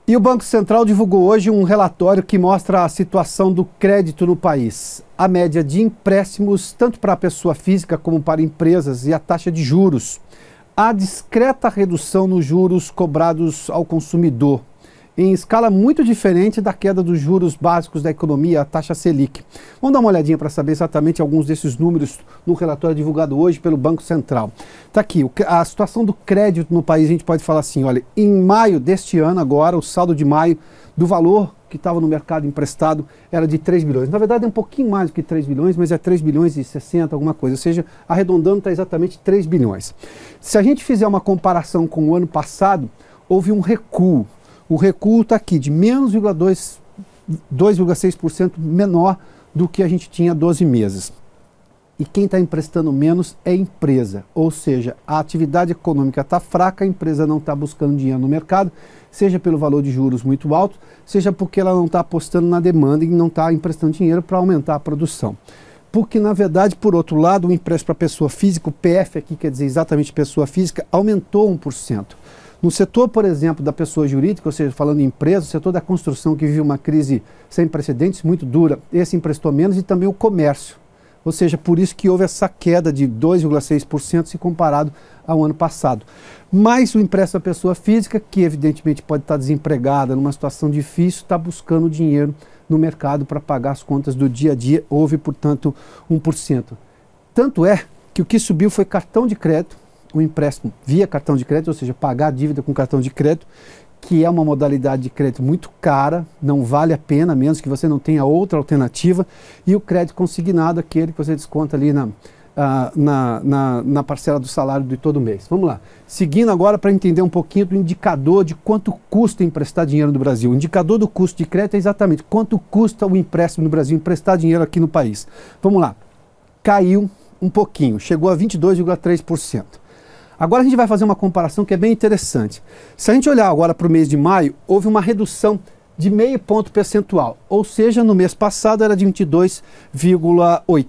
E o Banco Central divulgou hoje um relatório que mostra a situação do crédito no país. A média de empréstimos, tanto para a pessoa física como para empresas, e a taxa de juros. Há discreta redução nos juros cobrados ao consumidor, em escala muito diferente da queda dos juros básicos da economia, a taxa Selic. Vamos dar uma olhadinha para saber exatamente alguns desses números no relatório divulgado hoje pelo Banco Central. Está aqui, a situação do crédito no país, a gente pode falar assim, olha, em maio deste ano agora, o saldo de maio do valor que estava no mercado emprestado era de 3 bilhões. Na verdade é um pouquinho mais do que 3 bilhões, mas é 3 bilhões e 60, alguma coisa. Ou seja, arredondando está exatamente 3 bilhões. Se a gente fizer uma comparação com o ano passado, houve um recuo. O recuo está aqui de menos 2,6% menor do que a gente tinha há 12 meses. E quem está emprestando menos é a empresa, ou seja, a atividade econômica está fraca, a empresa não está buscando dinheiro no mercado, seja pelo valor de juros muito alto, seja porque ela não está apostando na demanda e não está emprestando dinheiro para aumentar a produção. Porque, na verdade, por outro lado, o empréstimo para pessoa física, o PF aqui quer dizer exatamente pessoa física, aumentou 1%. No setor, por exemplo, da pessoa jurídica, ou seja, falando em empresa, o setor da construção que vive uma crise sem precedentes, muito dura, esse emprestou menos, e também o comércio. Ou seja, por isso que houve essa queda de 2,6% se comparado ao ano passado. Mas o empréstimo à pessoa física, que evidentemente pode estar desempregada, numa situação difícil, está buscando dinheiro no mercado para pagar as contas do dia a dia, houve, portanto, 1%. Tanto é que o que subiu foi cartão de crédito, o empréstimo via cartão de crédito, ou seja, pagar a dívida com cartão de crédito, que é uma modalidade de crédito muito cara, não vale a pena, a menos que você não tenha outra alternativa, e o crédito consignado, aquele que você desconta ali na parcela do salário de todo mês. Vamos lá. Seguindo agora para entender um pouquinho do indicador de quanto custa emprestar dinheiro no Brasil. O indicador do custo de crédito é exatamente quanto custa o empréstimo no Brasil, emprestar dinheiro aqui no país. Vamos lá. Caiu um pouquinho, chegou a 22,3%. Agora a gente vai fazer uma comparação que é bem interessante. Se a gente olhar agora para o mês de maio, houve uma redução de meio ponto percentual, ou seja, no mês passado era de 22,8.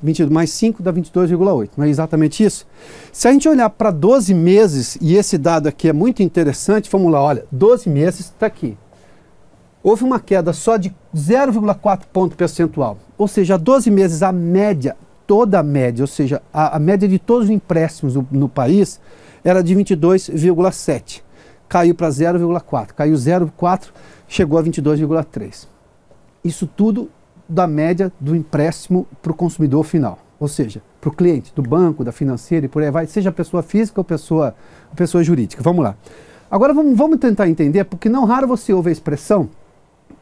22 mais 5 dá 22,8, não é exatamente isso? Se a gente olhar para 12 meses, e esse dado aqui é muito interessante, vamos lá, olha, 12 meses está aqui. Houve uma queda só de 0,4 ponto percentual, ou seja, 12 meses a média, toda a média, ou seja, a média de todos os empréstimos no país era de 22,7. Caiu para 0,4. Caiu 0,4, chegou a 22,3. Isso tudo da média do empréstimo para o consumidor final. Ou seja, para o cliente do banco, da financeira e por aí vai, seja pessoa física ou pessoa jurídica. Vamos lá. Agora vamos tentar entender, porque não raro você ouve a expressão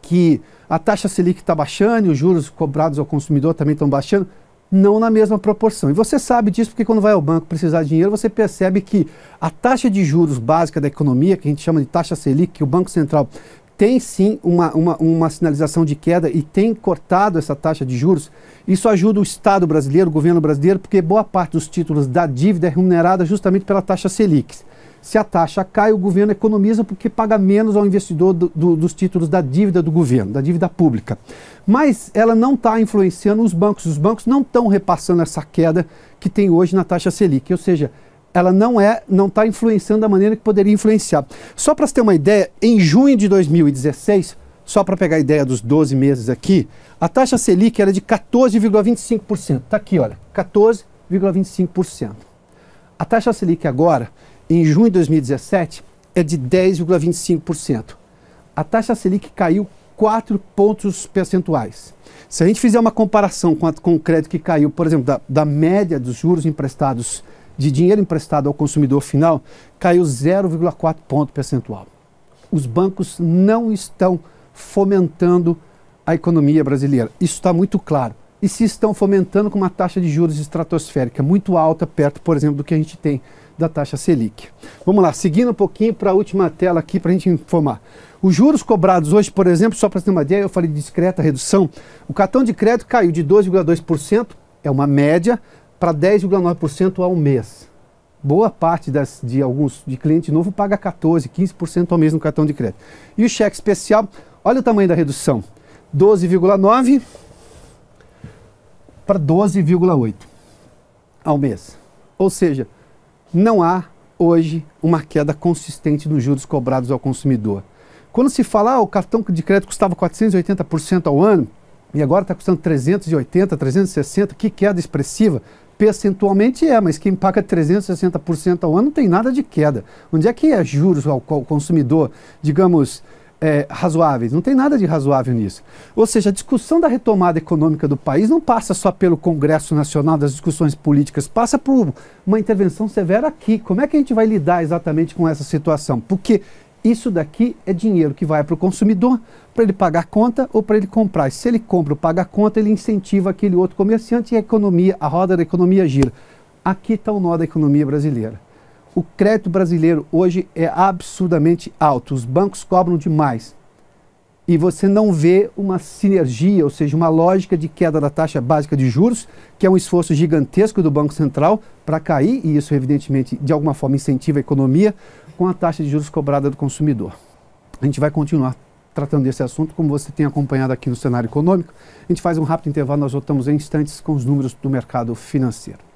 que a taxa Selic está baixando e os juros cobrados ao consumidor também estão baixando. Não na mesma proporção. E você sabe disso porque quando vai ao banco precisar de dinheiro, você percebe que a taxa de juros básica da economia, que a gente chama de taxa Selic, que o Banco Central tem sim uma sinalização de queda e tem cortado essa taxa de juros. Isso ajuda o Estado brasileiro, o governo brasileiro, porque boa parte dos títulos da dívida é remunerada justamente pela taxa Selic. Se a taxa cai, o governo economiza porque paga menos ao investidor dos títulos da dívida do governo, da dívida pública. Mas ela não está influenciando os bancos não estão repassando essa queda que tem hoje na taxa Selic, ou seja, ela não está influenciando da maneira que poderia influenciar. Só para você ter uma ideia, em junho de 2016, só para pegar a ideia dos 12 meses aqui, a taxa Selic era de 14,25%. Está aqui, olha, 14,25%. A taxa Selic agora, em junho de 2017, é de 10,25%. A taxa Selic caiu 4 pontos percentuais. Se a gente fizer uma comparação com o crédito que caiu, por exemplo, da média dos juros emprestados, de dinheiro emprestado ao consumidor final, caiu 0,4 ponto percentual. Os bancos não estão fomentando a economia brasileira. Isso está muito claro. E se estão fomentando com uma taxa de juros estratosférica muito alta, perto, por exemplo, do que a gente tem da taxa Selic. Vamos lá, seguindo um pouquinho para a última tela aqui para a gente informar. Os juros cobrados hoje, por exemplo, só para ter uma ideia, eu falei de discreta redução, o cartão de crédito caiu de 2,2%, é uma média, para 10,9% ao mês. Boa parte de cliente novo paga 14%, 15% ao mês no cartão de crédito. E o cheque especial, olha o tamanho da redução, 12,9% para 12,8% ao mês. Ou seja, não há hoje uma queda consistente nos juros cobrados ao consumidor. Quando se fala, o cartão de crédito custava 480% ao ano, e agora está custando 380%, 360%, que queda expressiva. Percentualmente mas quem paga 360% ao ano não tem nada de queda. Onde é que é juros ao consumidor, digamos, razoáveis? Não tem nada de razoável nisso. Ou seja, a discussão da retomada econômica do país não passa só pelo Congresso Nacional, das discussões políticas, passa por uma intervenção severa aqui. Como é que a gente vai lidar exatamente com essa situação? Porque isso daqui é dinheiro que vai para o consumidor, para ele pagar a conta ou para ele comprar. E se ele compra ou paga a conta, ele incentiva aquele outro comerciante e a roda da economia gira. Aqui está o nó da economia brasileira. O crédito brasileiro hoje é absurdamente alto, os bancos cobram demais. E você não vê uma sinergia, ou seja, uma lógica de queda da taxa básica de juros, que é um esforço gigantesco do Banco Central para cair, e isso evidentemente de alguma forma incentiva a economia, com a taxa de juros cobrada do consumidor. A gente vai continuar tratando desse assunto, como você tem acompanhado aqui no cenário econômico. A gente faz um rápido intervalo, nós voltamos em instantes com os números do mercado financeiro.